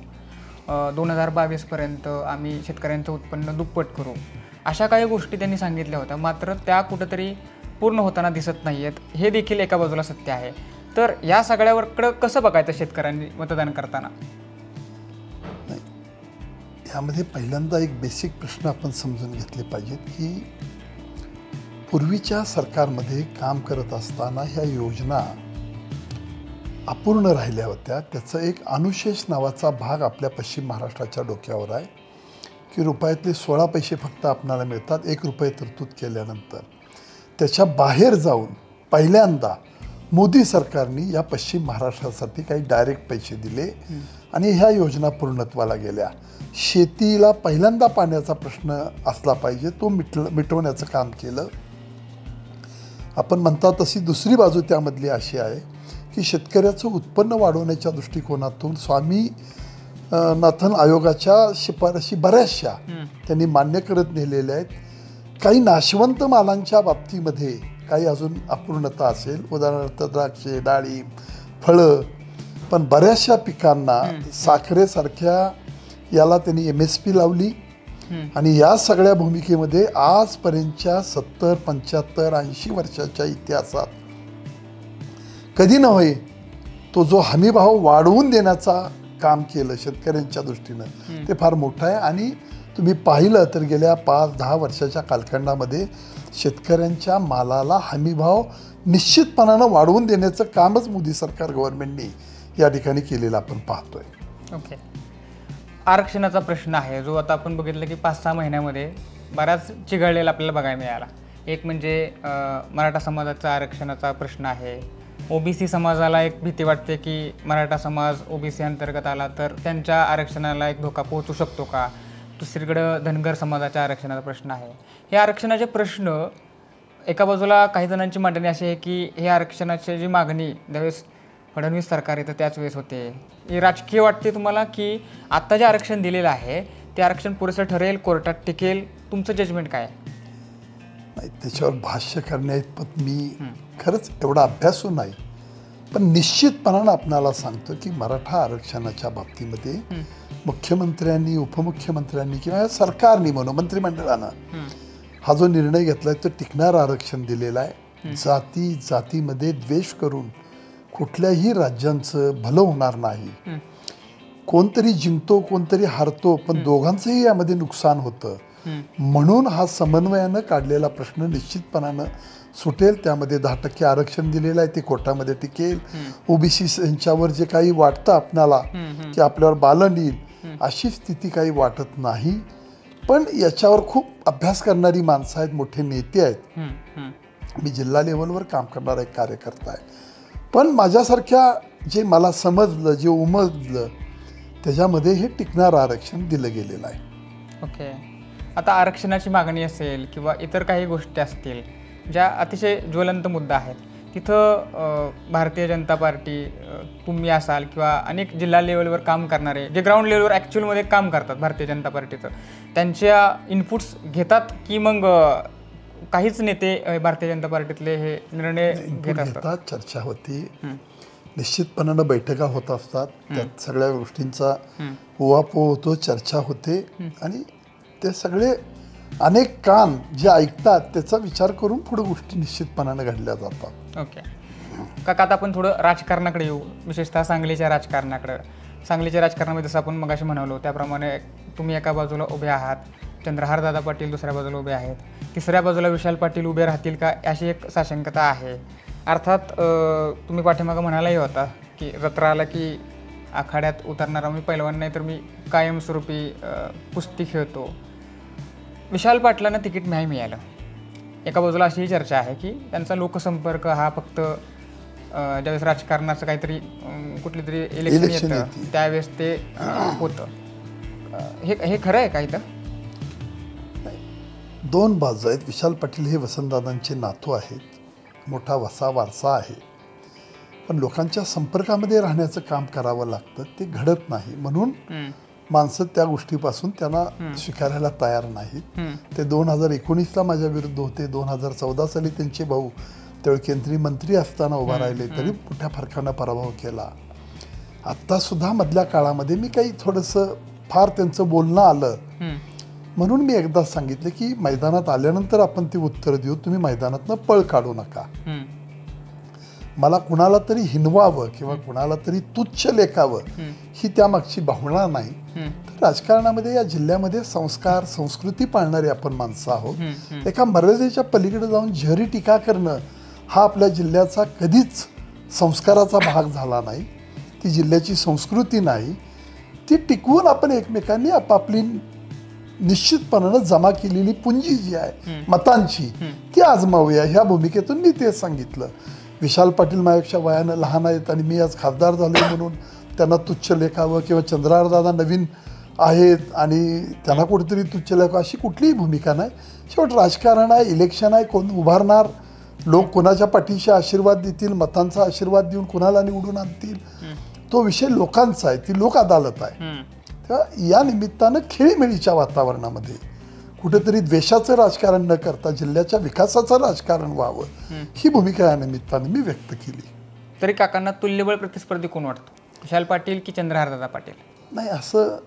2022पर्यंत आम्ही शेतकऱ्यांचं उत्पन्न दुप्पट करू, अशा काही गोष्टी त्यांनी सांगितल्या होत्या. मात्र त्या कुठंतरी पूर्ण होताना दिसत नाही आहेत. हे देखील एका बाजूला सत्य आहे. तर या सगळ्यावरकडं कसं बघायचं शेतकऱ्यांनी मतदान करताना? नाही, यामध्ये पहिल्यांदा एक बेसिक प्रश्न आपण समजून घेतले पाहिजेत की पूर्वीच्या सरकारमध्ये काम करत असताना ह्या योजना अपूर्ण राहिल्या होत्या. त्याचं एक अनुशेष नावाचा भाग आपल्या पश्चिम महाराष्ट्राच्या डोक्यावर आहे की रुपयातले 16 पैसे फक्त आपणाला मिळतात 1 रुपये तरतूद केल्यानंतर. त्याच्या बाहेर जाऊन पहिल्यांदा मोदी सरकारने या पश्चिम महाराष्ट्रासाठी काही डायरेक्ट पैसे दिले आणि ह्या योजना पूर्णत्वाला गेल्या. शेतीला पहिल्यांदा पाण्याचा प्रश्न असला पाहिजे तो मिटवण्याचं काम केलं. आपण म्हणता तशी दुसरी बाजू त्यामधली अशी आहे की शेतकऱ्याचं उत्पन्न वाढवण्याच्या दृष्टिकोनातून स्वामीनाथन आयोगाच्या शिफारशी बऱ्याचशा त्यांनी मान्य करत नेलेल्या आहेत. काही नाशवंत मालांच्या बाबतीमध्ये काही अजून अपूर्णता असेल, उदाहरणार्थ द्राक्षे, डाळिंब, फळं. पण बऱ्याचशा पिकांना साखरेसारख्या याला त्यांनी MSP लावली आणि या सगळ्या भूमिकेमध्ये आजपर्यंतच्या 70, 75, 80 वर्षाच्या इतिहासात कधी नव्हे तो जो हमीभाव वाढवून देण्याचा काम केलं शेतकऱ्यांच्या दृष्टीनं ते फार मोठं आहे. आणि तुम्ही पाहिलं तर गेल्या 5-10 वर्षाच्या कालखंडामध्ये शेतकऱ्यांच्या मालाला हमीभाव निश्चितपणानं वाढवून देण्याचं कामच मोदी सरकार गव्हर्नमेंटने या ठिकाणी केलेलं आपण पाहतोय. ओके, आरक्षणाचा प्रश्न आहे जो आता आपण बघितलं की 5-6 महिन्यामध्ये बराच चिघळलेला आपल्याला बघायला मिळाला. एक म्हणजे मराठा समाजाचा आरक्षणाचा प्रश्न आहे. OBC समाजाला एक भीती वाटते की मराठा समाज OBC अंतर्गत आला तर त्यांच्या आरक्षणाला एक धोका पोहोचू शकतो का. दुसरीकडं धनगर समाजाच्या आरक्षणाचा प्रश्न आहे. हे आरक्षणाचे प्रश्न एका बाजूला काही जणांची मांडणी अशी आहे की हे आरक्षणाची जी मागणी ज्यावेळेस फडणवीस सरकार येतं त्याच वेळेस होते. हे राजकीय वाटते तुम्हाला की आत्ता जे आरक्षण दिलेलं आहे ते आरक्षण पुरेसं ठरेल, कोर्टात टिकेल? तुमचं जजमेंट काय? नाही, त्याच्यावर भाष्य करण्याइतपत मी खरंच एवढा अभ्यासू नाही. पण निश्चितपणानं आपणाला सांगतो की मराठा आरक्षणाच्या बाबतीमध्ये मुख्यमंत्र्यांनी, उपमुख्यमंत्र्यांनी किंवा सरकारने म्हणून मंत्रिमंडळानं हा जो निर्णय घेतलाय तो टिकणार आरक्षण दिलेला आहे. जातीमध्ये द्वेष करून कुठल्याही राज्यांचं भलं होणार नाही. कोणतरी जिंकतो, कोणतरी हारतो, पण दोघांचंही यामध्ये नुकसान होतं. म्हणून हा समन्वयानं काढलेला प्रश्न निश्चितपणानं सुटेल. त्यामध्ये 10% आरक्षण दिलेलं आहे, ते कोर्टामध्ये टिकेल. ओबीसी यांच्यावर जे काही वाटतं आपणाला की आपल्यावर बालन येईल, अशी स्थिती काही वाटत नाही. पण याच्यावर खूप अभ्यास करणारी माणसं आहेत, मोठे नेते आहेत. मी जिल्हा लेवलवर काम करणारा एक कार्यकर्ता आहे. पण माझ्यासारख्या जे मला समजलं, जे उमजलं, त्याच्यामध्ये हे टिकणार आरक्षण दिलं गेलेलं आहे. ओके. आता आरक्षणाची मागणी असेल किंवा इतर काही गोष्टी असतील ज्या अतिशय ज्वलंत मुद्दा आहेत, तिथं भारतीय जनता पार्टी, तुम्ही असाल किंवा अनेक जिल्हा लेवलवर काम करणारे जे ग्राउंड लेवलवर ॲक्च्युअलमध्ये काम करतात भारतीय जनता पार्टीचं, त्यांच्या इनपुट्स घेतात की मग काहीच नेते भारतीय जनता पार्टीतले हे निर्णय घेत असतात? चर्चा होती, निश्चितपणानं बैठका होत असतात, त्यात सगळ्या गोष्टींचा उहापोह होतो, चर्चा होते आणि ते सगळे अनेक कान जे ऐकतात त्याचा विचार करून पुढे गोष्टी निश्चितपणानं घडल्या जातात. ओके काका, आता आपण थोडं राजकारणाकडे येऊ, विशेषतः सांगलीच्या राजकारणाकडं. सांगलीच्या राजकारणामध्ये जसं आपण मगाशी म्हणालो त्याप्रमाणे तुम्ही एका बाजूला उभे आहात, चंद्रहार दादा पाटील दुसऱ्या बाजूला उभे आहेत, तिसऱ्या बाजूला विशाल पाटील उभे राहतील का अशी एक साशंकता आहे. अर्थात तुम्ही पाठीमागं म्हणालाही होता की रत्र आला की आखाड्यात उतरणारा मी पैलवान नाही तर मी कायमस्वरूपी कुस्ती खेळतो. विशाल पाटलांना तिकीट नाही मिळालं. एका बाजूला अशीही चर्चा आहे की त्यांचा लोकसंपर्क हा फक्त ज्यावेळेस राजकारणाचं काहीतरी कुठली तरी इलेक्शन येतं त्यावेळेस ते होतं. हे खरं आहे का? इथं दोन बाजू आहेत. विशाल पाटील हे वसंतदादांचे नातू आहेत, मोठा वारसा आहे, पण लोकांच्या संपर्कामध्ये राहण्याचं काम करावं लागतं, ते घडत नाही. म्हणून माणसं त्या गोष्टीपासून त्यांना स्वीकारायला तयार नाहीत. ते 2019ला माझ्या विरुद्ध होते, 2014 साली त्यांचे भाऊ त्यावेळी केंद्रीय मंत्री असताना उभा राहिले तरी मोठ्या फरकानं पराभव केला. आत्तासुद्धा मधल्या काळामध्ये मी काही थोडंसं फार त्यांचं बोलणं आलं म्हणून मी एकदा सांगितलं की मैदानात आल्यानंतर आपण ती उत्तर देऊ, तुम्ही मैदानातनं पळ काढू नका. मला कुणाला तरी हिनवावं किंवा कुणाला तरी तुच्छ लेखावं ही त्यामागची भावना नाही. तर राजकारणामध्ये या जिल्ह्यामध्ये संस्कार संस्कृती पाळणारी आपण माणसं आहोत. एका मर्यादेच्या पलीकडे जाऊन झरी टीका करणं हा आपल्या जिल्ह्याचा कधीच संस्काराचा भाग झाला नाही. ती जिल्ह्याची संस्कृती नाही. ती टिकवून आपण एकमेकांनी आपापली निश्चितपणानं जमा केलेली पुंजी जी आहे मतांची ती आजमावूया, ह्या भूमिकेतून मी ते सांगितलं. विशाल पाटील माझ्यापेक्षा वयानं लहान आहेत आणि मी आज खासदार झालो म्हणून त्यांना तुच्छ लेखावं किंवा चंद्रहारदादा नवीन आहेत आणि त्यांना कुठेतरी तुच्छ लेखावं अशी कुठलीही भूमिका नाही. शेवट राजकारण आहे, इलेक्शन आहे, कोण उभारणार, लोक कोणाच्या पाठीशी आशीर्वाद देतील, मतांचा आशीर्वाद देऊन कुणाला निवडून आणतील, तो विषय लोकांचा आहे, ती लोक अदालत आहे. तेव्हा या निमित्तानं खेळीमेळीच्या वातावरणामध्ये कुठेतरी द्वेषाचं राजकारण न करता जिल्ह्याच्या विकासाचं राजकारण व्हावं ही भूमिका या निमित्तानं मी व्यक्त केली. तरी काकांना तुल्यबळ प्रतिस्पर्धी कोण वाटतो, विशाल पाटील की चंद्रहारदादा पाटील? नाही, असं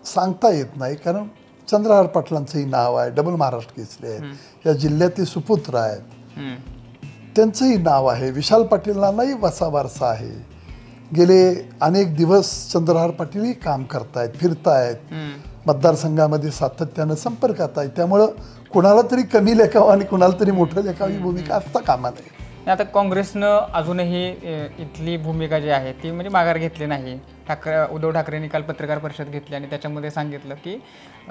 सांगता येत नाही, कारण चंद्रहार पाटलांचंही नाव आहे, डबल महाराष्ट्र केसरी आहेत, या जिल्ह्यातले सुपुत्र आहेत, त्यांचंही नाव आहे. विशाल पाटीलांनाही वारसा आहे. गेले अनेक दिवस चंद्रहार पाटीलही काम करतायत, फिरतायत, मतदारसंघामध्ये सातत्यानं संपर्कात आहे. त्यामुळं कुणाला तरी कमी लेखावं आणि कुणाला तरी मोठं लेखावं ही भूमिका असता कामा नये. आता काँग्रेसनं अजूनही इथली भूमिका जी आहे ती म्हणजे माघार घेतली नाही. उद्धव ठाकरेंनी काल पत्रकार परिषद घेतली आणि त्याच्यामध्ये सांगितलं की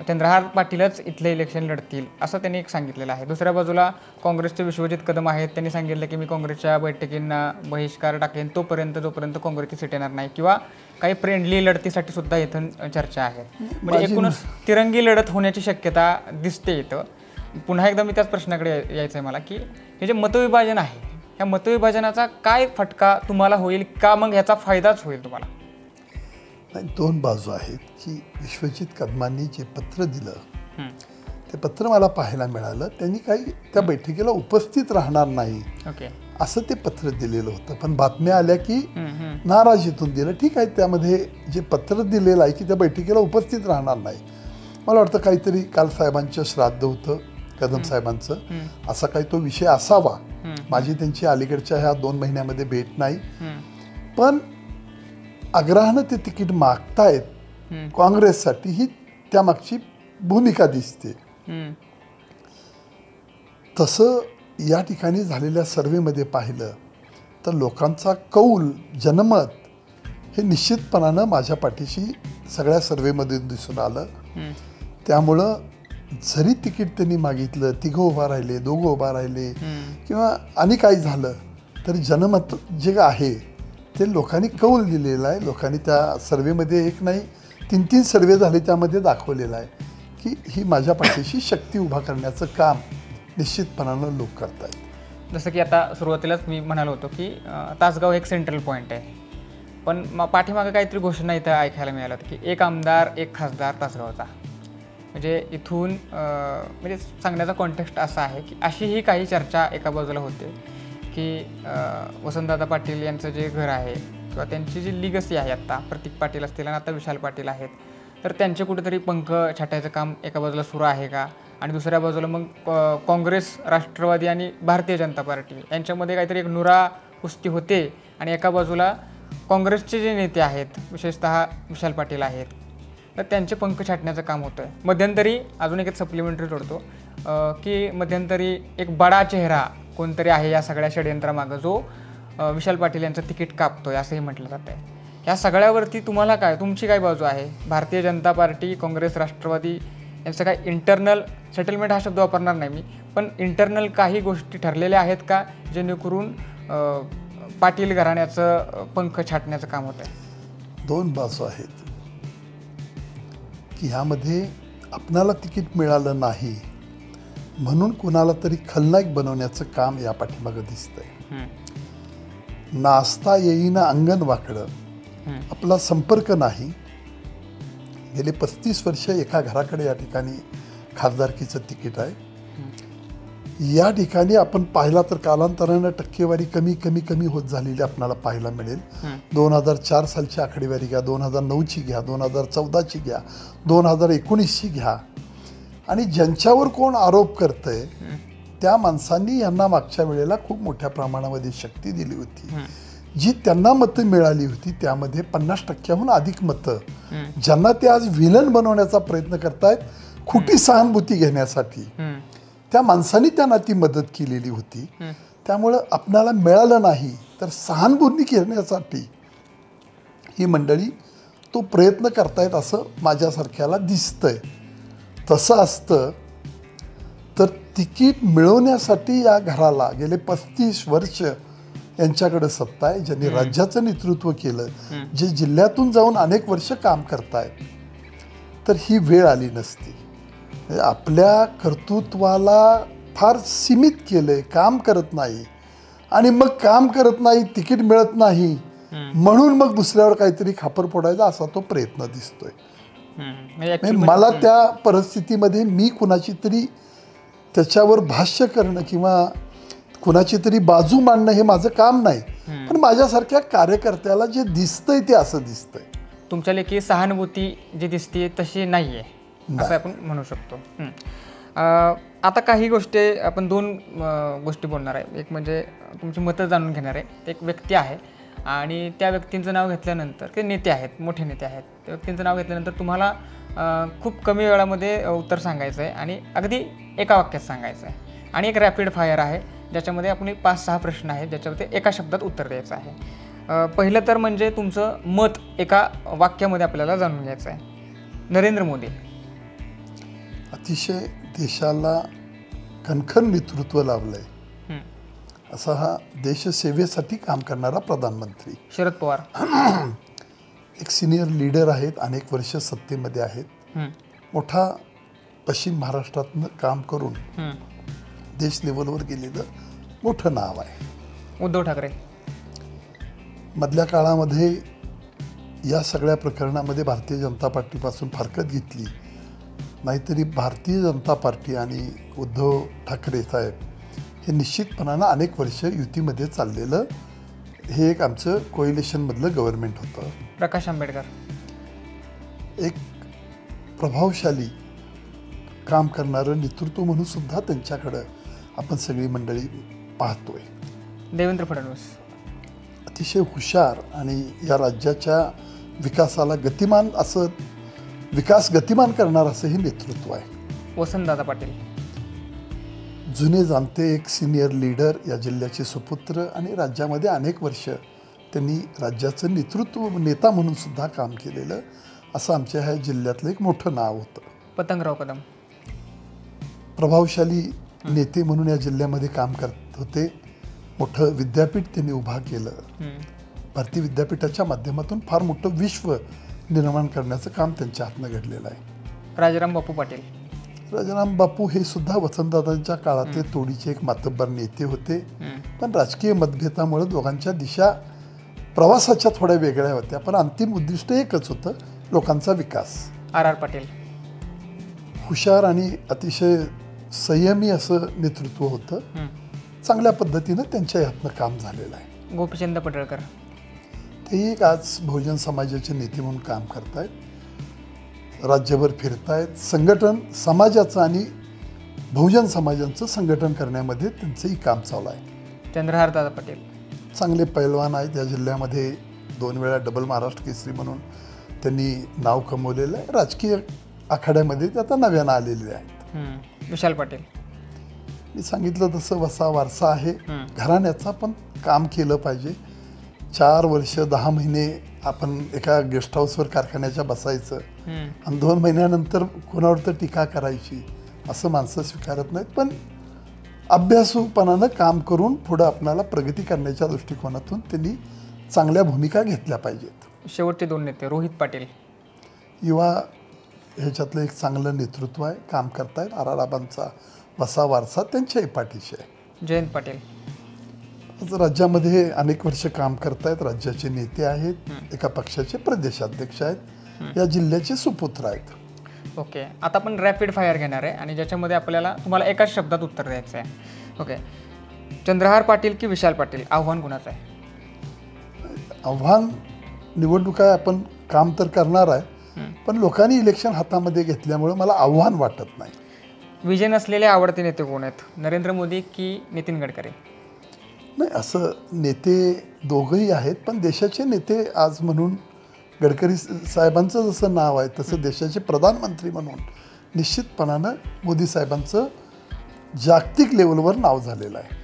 चंद्रहार पाटीलच इथले इलेक्शन लढतील असं त्यांनी एक सांगितलेलं आहे. दुसऱ्या बाजूला काँग्रेसचे विश्वजित कदम आहेत, त्यांनी सांगितलं की मी काँग्रेसच्या बैठकींना बहिष्कार टाकेन जोपर्यंत काँग्रेसची सीट येणार नाही किंवा काही फ्रेंडली लढतीसाठी सुद्धा इथं चर्चा आहे. म्हणजे एकूणच तिरंगी लढत होण्याची शक्यता दिसते इथं. पुन्हा एकदा मी त्याच प्रश्नाकडे यायचं आहे मला की हे जे मतविभाजन आहे ह्या मतविभाजनाचा काय फटका तुम्हाला होईल का, मग ह्याचा फायदाच होईल तुम्हाला? नाही, दोन बाजू आहेत की विश्वजित कदमांनी जे पत्र दिलं ते पत्र मला पाहायला मिळालं. त्यांनी काही त्या बैठकीला उपस्थित राहणार नाही असं ते पत्र दिलेलं होतं. पण बातम्या आल्या की नाराजीतून दिलं. ठीक आहे, त्यामध्ये जे पत्र दिलेलं आहे की त्या बैठकीला उपस्थित राहणार नाही. मला वाटतं काहीतरी काल साहेबांचं श्राद्ध होतं, कदम साहेबांचं, असा काही तो विषय असावा. माझी त्यांची अलीकडच्या ह्या 2 महिन्यामध्ये भेट नाही. पण आग्रहानं ते तिकीट मागतायत काँग्रेससाठी, ही त्यामागची भूमिका दिसते. तसं या ठिकाणी झालेल्या सर्वेमध्ये पाहिलं तर लोकांचा कौल, जनमत हे निश्चितपणानं माझ्या पाठीशी सगळ्या सर्वेमध्ये दिसून आलं. त्यामुळं जरी तिकीट त्यांनी मागितलं, 3 उभा राहिले, 2 उभा राहिले किंवा आणि काही झालं, तरी जनमत जे आहे ते लोकांनी कौल दिलेलं आहे. लोकांनी त्या सर्वेमध्ये एक नाही 3 सर्वे झाले, त्यामध्ये दाखवलेलं आहे की ही माझ्या पाठीशी शक्ती उभा करण्याचं काम निश्चितपणानं लोक करत आहेत. जसं की आता सुरुवातीलाच मी म्हणालो होतो की तासगाव एक सेंट्रल पॉईंट आहे, पण पाठीमागं काहीतरी घोषणा इथं ऐकायला मिळालं होतं की 1 आमदार 1 खासदार तासगावचा. म्हणजे इथून म्हणजे सांगण्याचा कॉन्टेक्स्ट असा आहे की अशीही काही चर्चा एका बाजूला होते की वसंतदादा पाटील यांचं जे घर आहे किंवा त्यांची जी लिगसी आहे, आत्ता प्रतीक पाटील असतील आणि आता विशाल पाटील आहेत, तर त्यांचे कुठेतरी पंख छाटायचं काम एका बाजूला सुरू आहे का? आणि दुसऱ्या बाजूला मग काँग्रेस, राष्ट्रवादी आणि भारतीय जनता पार्टी यांच्यामध्ये काहीतरी एक नुरा कुस्ती होते आणि एका बाजूला काँग्रेसचे जे नेते आहेत, विशेषतः विशाल पाटील आहेत, तर त्यांचे पंख छाटण्याचं काम होतं आहे. मध्यंतरी अजून एक सप्लिमेंटरी जोडतो की मध्यंतरी एक बडा चेहरा कोणतरी आहे या सगळ्या षडयंत्रामागं, जो विशाल पाटील यांचं तिकीट कापतोय असंही म्हटलं जातं आहे. या सगळ्यावरती तुम्हाला काय, तुमची काय बाजू आहे? भारतीय जनता पार्टी, काँग्रेस, राष्ट्रवादी यांचं काय इंटरनल सेटलमेंट हा शब्द वापरणार नाही मी, पण इंटरनल काही गोष्टी ठरलेल्या आहेत का जेणेकरून पाटील घराण्याचं पंख छाटण्याचं काम होतं आहे? 2 बाजू आहेत की ह्यामध्ये आपणाला तिकीट मिळालं नाही म्हणून कुणाला तरी खलनायक बनवण्याचं काम या पाठीमागं दिसतंय. नाचता येईना अंगण वाकडं, आपला संपर्क नाही. गेले 35 वर्ष एका घराकडे या ठिकाणी खासदारकीचं तिकीट आहे. या ठिकाणी आपण पाहिला तर कालांतरानं टक्केवारी कमी कमी कमी होत झालेली आपल्याला पाहायला मिळेल. 2004 सालची आकडेवारी घ्या, 2009ची घ्या, 2014ची घ्या, 2019ची घ्या, आणि ज्यांच्यावर कोण आरोप करतंय त्या माणसांनी यांना मागच्या वेळेला खूप मोठ्या प्रमाणामध्ये शक्ती दिली होती. जी त्यांना मतं मिळाली होती त्यामध्ये 50%हून अधिक मतं ज्यांना ते आज विलन बनवण्याचा प्रयत्न करतायत, खोटी सहानुभूती घेण्यासाठी, त्या माणसांनी त्यांना ती मदत केलेली होती. त्यामुळं आपणाला मिळालं नाही तर सहानुभूती घेण्यासाठी ही मंडळी तो प्रयत्न करतायत असं माझ्यासारख्याला दिसतंय. तसं असतं तर तिकीट मिळवण्यासाठी या घराला गेले 35 वर्ष यांच्याकडे सत्ता आहे, ज्यांनी राज्याचं नेतृत्व केलं, जे जिल्ह्यातून जाऊन अनेक वर्ष काम करतायत, तर ही वेळ आली नसती. आपल्या कर्तृत्वाला फार सीमित केलंय, काम करत नाही, आणि मग काम करत नाही, तिकीट मिळत नाही म्हणून मग दुसऱ्यावर काहीतरी खापर फोडायचा असा तो प्रयत्न दिसतोय. मला त्या परिस्थितीमध्ये मी कुणाची तरी त्याच्यावर भाष्य करणं किंवा कुणाची तरी बाजू मांडणं हे माझं काम नाही, पण माझ्यासारख्या कार्यकर्त्याला जे दिसतंय ते असं दिसतंय. तुमच्या लेखी सहानुभूती जी दिसते तशी नाही आहे असं आपण म्हणू शकतो. आता काही गोष्टी आपण 2 गोष्टी बोलणार आहे. एक म्हणजे तुमची मतं जाणून घेणार आहे. एक व्यक्ती आहे आणि त्या व्यक्तींचं नाव घेतल्यानंतर, ते नेते आहेत, मोठे नेते आहेत, त्या व्यक्तींचं नाव घेतल्यानंतर तुम्हाला खूप कमी वेळामध्ये उत्तर सांगायचं आहे आणि अगदी एका वाक्यात सांगायचं आहे. आणि एक रॅपिड फायर आहे ज्याच्यामध्ये आपण 5-6 प्रश्न आहेत ज्याच्यामध्ये एका शब्दात उत्तर द्यायचं आहे. पहिलं तर म्हणजे तुमचं मत एका वाक्यामध्ये आपल्याला जाणून घ्यायचं आहे. नरेंद्र मोदी अतिशय देशाला खणखण नेतृत्व लाभलंय असा हा देशसेवेसाठी काम करणारा प्रधानमंत्री. शरद पवार एक सिनियर लीडर आहेत, अनेक वर्ष सत्तेमध्ये आहेत, मोठा पश्चिम महाराष्ट्रातनं काम करून देश लेवलवर गेलेलं मोठं नाव आहे. उद्धव ठाकरे मधल्या काळामध्ये या सगळ्या प्रकरणामध्ये भारतीय जनता पार्टीपासून फारकत घेतली, नाहीतरी भारतीय जनता पार्टी आणि उद्धव ठाकरे साहेब हे निश्चितपणानं अनेक वर्ष युतीमध्ये चाललेलं हे एक आमचं कोएलिशनमधलं गव्हर्नमेंट होतं. प्रकाश आंबेडकर एक प्रभावशाली काम करणारं नेतृत्व म्हणून सुद्धा त्यांच्याकडं आपण सगळी मंडळी पाहतोय. देवेंद्र फडणवीस अतिशय हुशार आणि या राज्याच्या विकासाला गतिमान असं विकास गतिमान करणार असं हे नेतृत्व आहे. वसंतदादा पाटील जुने जाणते एक सिनियर लीडर, या जिल्ह्याचे सुपुत्र आणि राज्यामध्ये अनेक वर्ष त्यांनी राज्याचं नेतृत्व नेता म्हणून सुद्धा काम केलेलं असं आमच्या ह्या जिल्ह्यातलं एक मोठं नाव होतं. पतंगराव कदम प्रभावशाली नेते म्हणून या जिल्ह्यामध्ये काम करत होते. मोठं विद्यापीठ त्यांनी उभा केलं. भारतीय विद्यापीठाच्या माध्यमातून फार मोठं विश्व निर्माण करण्याचं काम त्यांच्या हातनं घडलेलं आहे. राजाराम बापू पाटील राजाराम बापू हे सुद्धा वसंतदादांच्या काळातले तोडीचे एक मातब्बर नेते होते. पण राजकीय मतभेदामुळे दोघांच्या दिशा प्रवासाच्या थोड्या वेगळ्या होत्या, पण अंतिम उद्दिष्ट एकच होतं, लोकांचा विकास. आर पाटील हुशार आणि अतिशय संयमी असं नेतृत्व होतं. चांगल्या पद्धतीनं त्यांच्या यातनं काम झालेलं आहे. गोपीचंद पडळकर तेही एक आज बहुजन समाजाचे नेते म्हणून काम करतायत. राज्यभर फिरतायत. संघटन समाजाचं आणि बहुजन समाजांचं संघटन करण्यामध्ये त्यांचंही काम चालू आहे. चंद्रहार दादा पाटील चांगले पैलवान आहेत. या जिल्ह्यामध्ये 2 वेळा डबल महाराष्ट्र केसरी म्हणून त्यांनी नाव कमवलेलं आहे. राजकीय आखाड्यामध्ये ते आता नव्यानं आलेले आहेत. विशाल पाटील मी सांगितलं तसं वसा वारसा आहे घराण्याचा, पण काम केलं पाहिजे. 4 वर्ष 10 महिने आपण एका गेस्ट हाऊसवर कारखान्याच्या बसायचं आणि 2 महिन्यानंतर कोणावर तर टीका करायची असं माणसं स्वीकारत नाहीत. पण अभ्यासूपणानं काम करून पुढं आपणाला प्रगती करण्याच्या दृष्टिकोनातून त्यांनी चांगल्या भूमिका घेतल्या पाहिजेत. शेवटचे 2 नेते रोहित पाटील युवा ह्याच्यातलं एक चांगलं नेतृत्व आहे. काम करतायत. आराराबांचा वसा वारसा त्यांच्याही पाठीशी आहे. जयंत पाटील आज राज्यामध्ये अनेक वर्ष काम करतायत. राज्याचे नेते आहेत. एका पक्षाचे प्रदेशाध्यक्ष आहेत. या जिल्ह्याचे सुपुत्र आहेत. ओके, आता आपण रॅपिड फायर घेणार आहे आणि ज्याच्यामध्ये आपल्याला तुम्हाला एकाच शब्दात उत्तर द्यायचं आहे. ओके, चंद्रहार पाटील की विशाल पाटील, आव्हान कुणाचं आहे? आव्हान निवडणुका आपण काम तर करणार आहे, पण लोकांनी इलेक्शन हातामध्ये घेतल्यामुळे मला आव्हान वाटत नाही. विजय नसलेले आवडते नेते कोण आहेत? नरेंद्र मोदी की नितीन गडकरी? नाही, असं नेते दोघंही आहेत, पण देशाचे नेते आज म्हणून गडकरी साहेबांचं जसं नाव आहे तसं देशाचे प्रधानमंत्री म्हणून निश्चितपणानं मोदी साहेबांचं जागतिक लेवलवर नाव झालेलं आहे.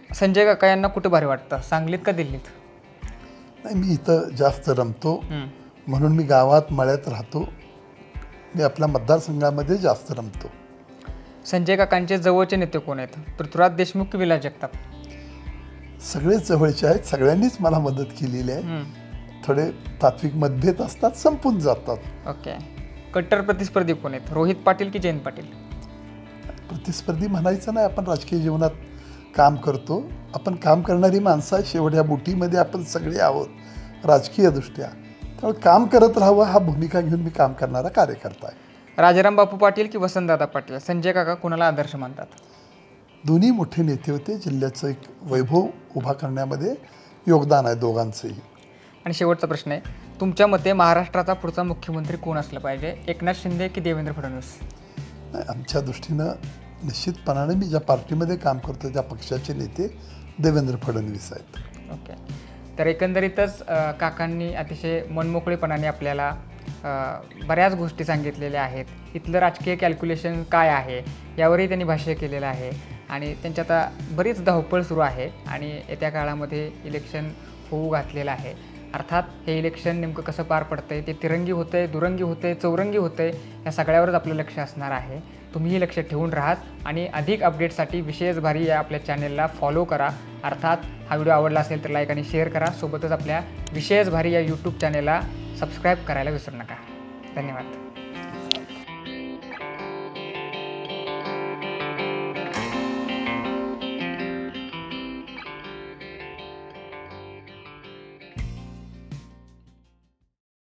संजय काका यांना कुठे भारी वाटतं, सांगलीत का दिल्लीत? नाही, मी इथं जास्त रमतो म्हणून मी गावात मळ्यात राहतो. मी आपल्या मतदारसंघामध्ये जास्त रमतो. संजय काकांचे जवळचे नेते कोण आहेत? पृथ्वीराज देशमुख की विलास जगताप? सगळेच जवळचे आहेत. सगळ्यांनीच मला मदत केलेली आहे. थोडे तात्विक मतभेद असतात, संपून जातात. ओके, कट्टर प्रतिस्पर्धी कोण आहेत? रोहित पाटील की जयंत पाटील? प्रतिस्पर्धी म्हणायचं नाही, आपण राजकीय जीवनात काम करतो. आपण काम करणारी माणसं आहे. शेवट या बुटीमध्ये आपण सगळे आहोत राजकीय दृष्ट्या. त्यामुळे काम करत राहावं हा भूमिका घेऊन मी काम करणारा कार्यकर्ता आहे. राजाराम बापू पाटील की वसंतदादा पाटील? संजय काका कुणाला आदर्श मानतात? दोन्ही मोठे नेते होते. जिल्ह्याचं एक वैभव उभा करण्यामध्ये योगदान आहे दोघांचंही. आणि शेवटचा प्रश्न आहे, तुमच्या मते महाराष्ट्राचा पुढचा मुख्यमंत्री कोण असलं पाहिजे? एकनाथ शिंदे की देवेंद्र फडणवीस? नाही, आमच्या दृष्टीनं निश्चितपणाने मी ज्या पार्टीमध्ये काम करतो त्या पक्षाचे नेते देवेंद्र फडणवीस आहेत. ओके, तर एकंदरीतच काकांनी अतिशय मनमोकळेपणाने आपल्याला बऱ्याच गोष्टी सांगितलेल्या आहेत. इथलं राजकीय कॅल्क्युलेशन काय आहे यावरही त्यांनी भाष्य केलेलं आहे. आणि त्यांच्यात आता बरीच धावपळ सुरू आहे आणि येत्या काळामध्ये इलेक्शन होऊ घातलेलं आहे. अर्थात हे इलेक्शन नेमकं कसं पार पडतंय, ते तिरंगी होतं आहे, दुरंगी होतं आहे, चौरंगी होतं आहे, या सगळ्यावरच आपलं लक्ष असणार आहे. तुम्हीही लक्ष ठेवून राहात आणि अधिक अपडेट्ससाठी विशेष भारी या आपल्या चॅनेलला फॉलो करा. अर्थात हा व्हिडिओ आवडला असेल तर लाईक आणि शेअर करा. सोबतच आपल्या विशेष भारी या यूट्यूब चॅनेलला सबस्क्राईब करायला विसरू नका. धन्यवाद.